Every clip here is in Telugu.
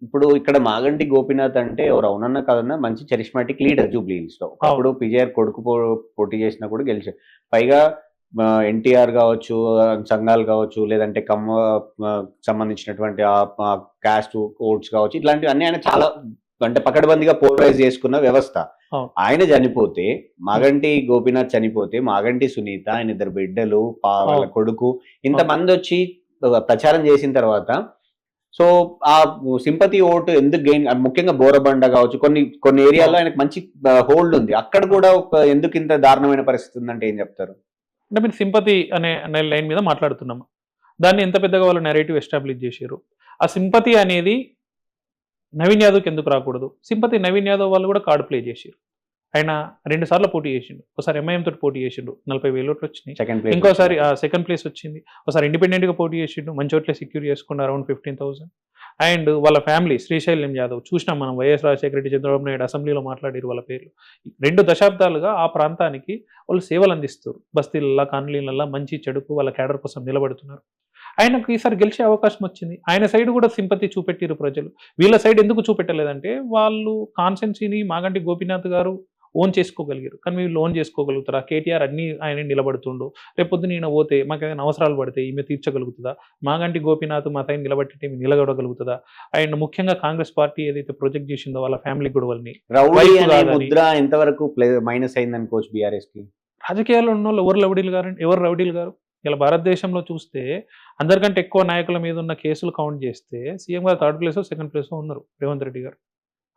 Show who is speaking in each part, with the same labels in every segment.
Speaker 1: ఇప్పుడు ఇక్కడ మాగంటి గోపీనాథ్ అంటే ఎవరు అవునన్నా కాదన్నా మంచి చరిష్మాటిక్ లీడర్ జూబ్లీ హిల్స్ లో. ఒకప్పుడు పిజేఆర్ కొడుకు పోటీ చేసినా కూడా గెలిచాడు. పైగా ఎన్టీఆర్ కావచ్చు, సంఘాలు కావచ్చు, లేదంటే సంబంధించినటువంటి క్యాస్ట్ ఓట్స్ కావచ్చు, ఇట్లాంటివి అన్ని ఆయన చాలా అంటే పకడ్బందీగా పోలరైజ్ చేసుకున్న వ్యవస్థ. ఆయన చనిపోతే, మాగంటి గోపీనాథ్ చనిపోతే, మాగంటి సునీత, ఆయన ఇద్దరు బిడ్డలు, వాళ్ళ కొడుకు, ఇంతమంది వచ్చి ప్రచారం చేసిన తర్వాత సో ఆ సింపతి ఓటు ఎందుకు గెయిన్, ముఖ్యంగా బోరబండ కావచ్చు, కొన్ని ఏరియాలో ఆయనకు మంచి హోల్డ్ ఉంది, అక్కడ కూడా ఎందుకు ఇంత దారుణమైన పరిస్థితి ఉందంటే ఏం చెప్తారు?
Speaker 2: అంటే మీరు సింపతి అనే లైన్ మీద మాట్లాడుతున్నాము. దాన్ని ఎంత పెద్దగా వాళ్ళు నెరేటివ్ ఎస్టాబ్లిష్ చేశారు. ఆ సింపతి అనేది నవీన్ యాదవ్కి ఎందుకు రాకూడదు? సింపతి నవీన్ యాదవ్ వాళ్ళు కూడా కార్డు ప్లే చేశారు. ఆయన 2 సార్లు పోటీ చేసిండు. ఒకసారి ఎంఐఎం తోటి పోటీ చేసిండు, 40,000 ఓట్లు వచ్చినాయి. ఇంకోసారి సెకండ్ ప్లేస్ వచ్చింది. ఒకసారి ఇండిపెండెంట్ గా పోటీ చేసిండు, మంచి ఓట్లే సెక్యూర్ చేసుకున్న అరౌండ్ 15,000. అండ్ వాళ్ళ ఫ్యామిలీ శ్రీశైలం యాదవ్ చూసినాం మనం, వైఎస్ రాజశేఖర రెడ్డి, చంద్రబాబు నాయుడు అసెంబ్లీలో మాట్లాడారు వాళ్ళ పేర్లు. 2 దశాబ్దాలుగా ఆ ప్రాంతానికి వాళ్ళు సేవలు అందిస్తారు. బస్తీలల్లా, కాలనీలల్లా మంచి చెడుకు వాళ్ళ క్యాడర్ కోసం నిలబడుతున్నారు. ఆయనకు ఈసారి గెలిచే అవకాశం వచ్చింది. ఆయన సైడ్ కూడా సింపతి చూపెట్టారు ప్రజలు. వీళ్ళ సైడ్ ఎందుకు చూపెట్టలేదంటే వాళ్ళు కాన్సెన్సీని మాగంటి గోపీనాథ్ గారు ఓన్ చేసుకోగలిగారు. కానీ వీళ్ళు ఓన్ చేసుకోగలుగుతారా? కేటీఆర్ అన్ని ఆయన నిలబడుతుండు, రేపొద్దున ఈయన పోతే మాకు ఏదైనా అవసరాలు పడితే ఈమె తీర్చగలుగుతుందా? మాగంటి గోపీనాథ్ మా సైన్ నిలబట్టి నిలబడగలుగుతుందా? అండ్ ముఖ్యంగా కాంగ్రెస్ పార్టీ ఏదైతే ప్రొజెక్ట్ చేసిందో వాళ్ళ ఫ్యామిలీ గొడవల్ని
Speaker 1: ఎంతవరకు మైనస్ అయింది అనుకోవచ్చు బీఆర్ఎస్ కి?
Speaker 2: రాజకీయాల్లో ఉన్న వాళ్ళు ఎవరు రౌడీలు గారు? ఇలా భారతదేశంలో చూస్తే అందరికంటే ఎక్కువ నాయకుల మీద ఉన్న కేసులు కౌంట్ చేస్తే సీఎం గారు 3rd ప్లేసో 2nd ప్లేసో ఉన్నారు. రేవంత్ రెడ్డి గారు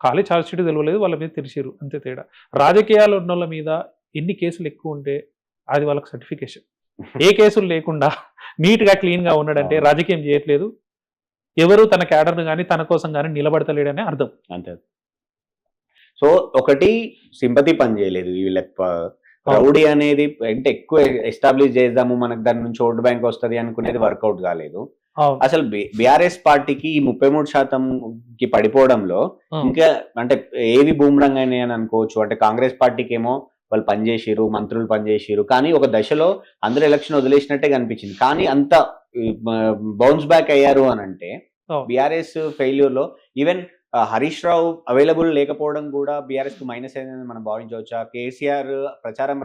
Speaker 2: ఖాళీ ఛార్జ్ షీట్ తెలియలేదు, వాళ్ళ మీద తెరిచారు, అంతే తేడా. రాజకీయాలు ఉన్న వాళ్ళ మీద ఎన్ని కేసులు ఎక్కువ ఉంటే అది వాళ్ళకి సర్టిఫికేషన్. ఏ కేసులు లేకుండా నీట్గా క్లీన్గా ఉన్నాడంటే రాజకీయం చేయట్లేదు, ఎవరు తన క్యాడర్ను కానీ తన కోసం కానీ నిలబడతలేడనే అర్థం.
Speaker 1: అంతే. సో ఒకటి సింపతి పని చేయలేదు వీళ్ళకి. రౌడీ అనేది అంటే ఎక్కువ ఎస్టాబ్లిష్ చేద్దాము, మనకు దాని నుంచి ఓటు బ్యాంక్ వస్తుంది అనుకునేది వర్కౌట్ కాలేదు. అసలు బీఆర్ఎస్ పార్టీకి 33% పడిపోవడంలో ఇంకా అంటే ఏవి బూమ్రంగ్ అయినాయి అని అనుకోవచ్చు. అంటే కాంగ్రెస్ పార్టీకి ఏమో వాళ్ళు పనిచేసారు, మంత్రులు పనిచేసారు, కానీ ఒక దశలో అందరూ ఎలక్షన్ వదిలేసినట్టే కనిపించింది. కానీ అంత బౌన్స్ బ్యాక్ అయ్యారు అని అంటే బీఆర్ఎస్ ఫెయిల్యూర్ లో ఈవెన్ హరీష్ రావు అవైలబుల్ లేకపోవడం కూడా బీఆర్ఎస్ కు మైనస్ అయిందని మనం భావించవచ్చా? కేసీఆర్ ప్రచారం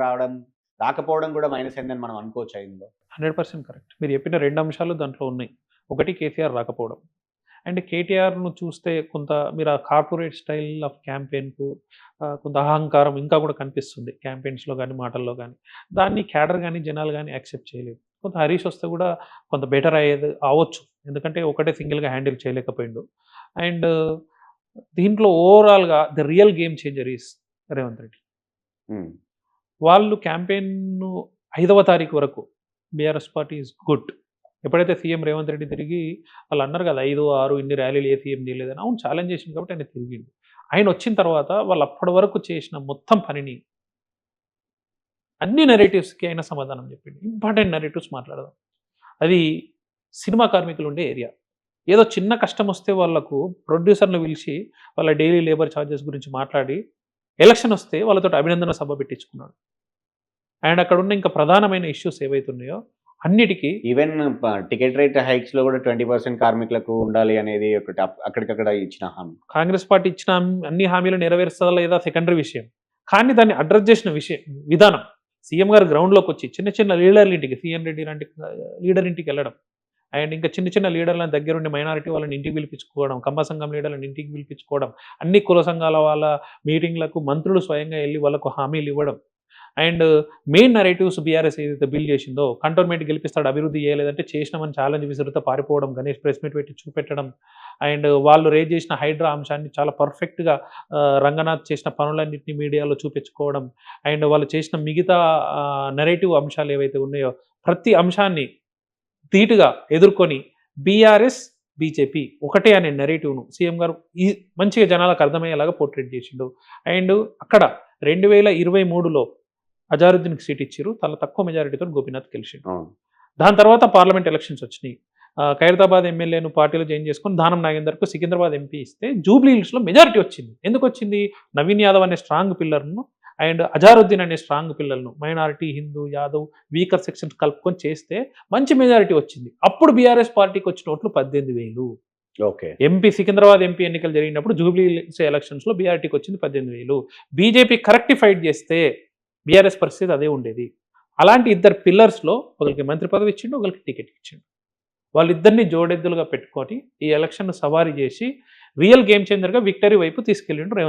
Speaker 1: రాకపోవడం కూడా మైనస్ అయిందని మనం అనుకోవచ్చా? ఇందులో
Speaker 2: 100% కరెక్ట్. మీరు చెప్పిన 2 అంశాలు దాంట్లో ఉన్నాయి. ఒకటి కేసీఆర్ రాకపోవడం, అండ్ కేటీఆర్ను చూస్తే కొంత మీరు ఆ కార్పొరేట్ స్టైల్ ఆఫ్ క్యాంపెయిన్కు కొంత అహంకారం ఇంకా కూడా కనిపిస్తుంది క్యాంపెయిన్స్లో కానీ మాటల్లో కానీ. దాన్ని క్యాడర్ కానీ జనాలు కానీ యాక్సెప్ట్ చేయలేదు. కొంత హరీష్ వస్తే కూడా కొంత బెటర్ అవ్వచ్చు, ఎందుకంటే ఒకటే సింగిల్గా హ్యాండిల్ చేయలేకపోయిండు. అండ్ దీంట్లో ఓవరాల్గా the real game changer is Revanth Reddy. వాళ్ళు క్యాంపెయిన్ను 5వ తారీఖు వరకు బీఆర్ఎస్ పార్టీ ఈజ్ గుడ్. ఎప్పుడైతే సీఎం రేవంత్ రెడ్డి తిరిగి వాళ్ళు అన్నారు కదా 5, 6 ఇన్ని ర్యాలీలు ఏ సీఎం చేయలేదని, అవును ఛాలెంజ్ చేసింది కాబట్టి ఆయన తిరిగిండు. ఆయన వచ్చిన తర్వాత వాళ్ళు అప్పటి వరకు చేసిన మొత్తం పనిని అన్ని నెరేటివ్స్కి ఆయన సమాధానం చెప్పిండు. ఇంపార్టెంట్ నెరేటివ్స్ మాట్లాడదాం. అది సినిమా కార్మికులు ఉండే ఏరియా. ఏదో చిన్న కష్టం వస్తే వాళ్ళకు ప్రొడ్యూసర్లు పిలిచి వాళ్ళ డైలీ లేబర్ ఛార్జెస్ గురించి మాట్లాడి ఎలక్షన్ వస్తే వాళ్ళతో అభినందన సభ పెట్టించుకున్నాడు. అండ్ అక్కడ ఉన్న ఇంకా ప్రధానమైన ఇష్యూస్ ఏవైతున్నాయో అన్నిటికీ
Speaker 1: ఈవెన్ టికెట్ రేట్ హైక్స్ లో కూడా 20% కార్మికులకు ఉండాలి అనేది ఒకటి అక్కడికక్కడ ఇచ్చిన హామీ.
Speaker 2: కాంగ్రెస్ పార్టీ ఇచ్చిన అన్ని హామీలు నెరవేర్చాలా లేదా సెకండరీ విషయం, కానీ దాన్ని అడ్రస్ చేసిన విధానం సీఎం గారు గ్రౌండ్లోకి వచ్చి చిన్న చిన్న లీడర్ల ఇంటికి, సీఎం రెడ్డి లాంటి లీడర్ ఇంటికి వెళ్ళడం, అండ్ ఇంకా చిన్న చిన్న లీడర్లను దగ్గరుండి మైనారిటీ వాళ్ళని ఇంటికి పిలిపించుకోవడం, కమ్మ సంఘం లీడర్లను ఇంటికి పిలిపించుకోవడం, అన్ని కుల సంఘాల వాళ్ళ మీటింగ్లకు మంత్రులు స్వయంగా వెళ్ళి వాళ్ళకు హామీలు ఇవ్వడం. అండ్ మెయిన్ నరేటివ్స్ బీఆర్ఎస్ ఏదైతే బిల్ చేసిందో, కంటోన్మెంట్ గెలిపిస్తాడు అభివృద్ధి చేయలేదంటే చేసినామని ఛాలెంజ్ విసురుతో పారిపోవడం, గణేష్ ప్రెస్ మీట్ పెట్టి చూపెట్టడం, అండ్ వాళ్ళు రేజ్ చేసిన హైడ్రా అంశాన్ని చాలా పర్ఫెక్ట్గా రంగనాథ్ చేసిన పనులన్నింటినీ మీడియాలో చూపించుకోవడం, అండ్ వాళ్ళు చేసిన మిగతా నెరేటివ్ అంశాలు ఏవైతే ఉన్నాయో ప్రతి అంశాన్ని ధీటుగా ఎదుర్కొని బీఆర్ఎస్ బీజేపీ ఒకటే అనే నెరేటివ్ను సీఎం గారు మంచిగా జనాలకు అర్థమయ్యేలాగా పోర్ట్రేట్ చేసిండు. అండ్ అక్కడ 2023లో అజారుద్దీన్కి సీట్ ఇచ్చారు, చాలా తక్కువ మెజారిటీతో గోపీనాథ్ గెలిచిండు. దాని తర్వాత పార్లమెంట్ ఎలక్షన్స్ వచ్చినాయి. ఖైరతాబాద్ ఎమ్మెల్యేను పార్టీలో జాయిన్ చేసుకుని దానం నాగేందర్కు సికింద్రాబాద్ ఎంపీ ఇస్తే జూబ్లీ హిల్స్లో మెజారిటీ వచ్చింది. ఎందుకు వచ్చింది? నవీన్ యాదవ్ అనే స్ట్రాంగ్ పిల్లర్ను అండ్ అజారుద్దీన్ అనే స్ట్రాంగ్ పిల్లలను minority, Hindu, Yadav, weaker sections కలుపుకొని చేస్తే మంచి మెజారిటీ వచ్చింది. అప్పుడు బీఆర్ఎస్ పార్టీకి వచ్చిన ఓట్లు 18,000.
Speaker 1: ఓకే.
Speaker 2: ఎంపీ సికింద్రాబాద్ ఎంపీ ఎన్నికలు జరిగినప్పుడు జూబ్లీ ఎలక్షన్స్లో బీఆర్టీకి వచ్చింది 18,000. బీజేపీ కరెక్ట్ ఫైట్ చేస్తే బీఆర్ఎస్ పరిస్థితి అదే ఉండేది. అలాంటి ఇద్దరు పిల్లర్స్లో ఒకరికి మంత్రి పదవి ఇచ్చిండు, ఒకరికి టికెట్ ఇచ్చిండు. వాళ్ళిద్దరిని జోడెద్దులుగా పెట్టుకొని ఈ ఎలక్షన్ సవారీ చేసి రియల్ గేమ్ చేంజర్గా విక్టరీ వైపు తీసుకెళ్ళిండు రేవంత్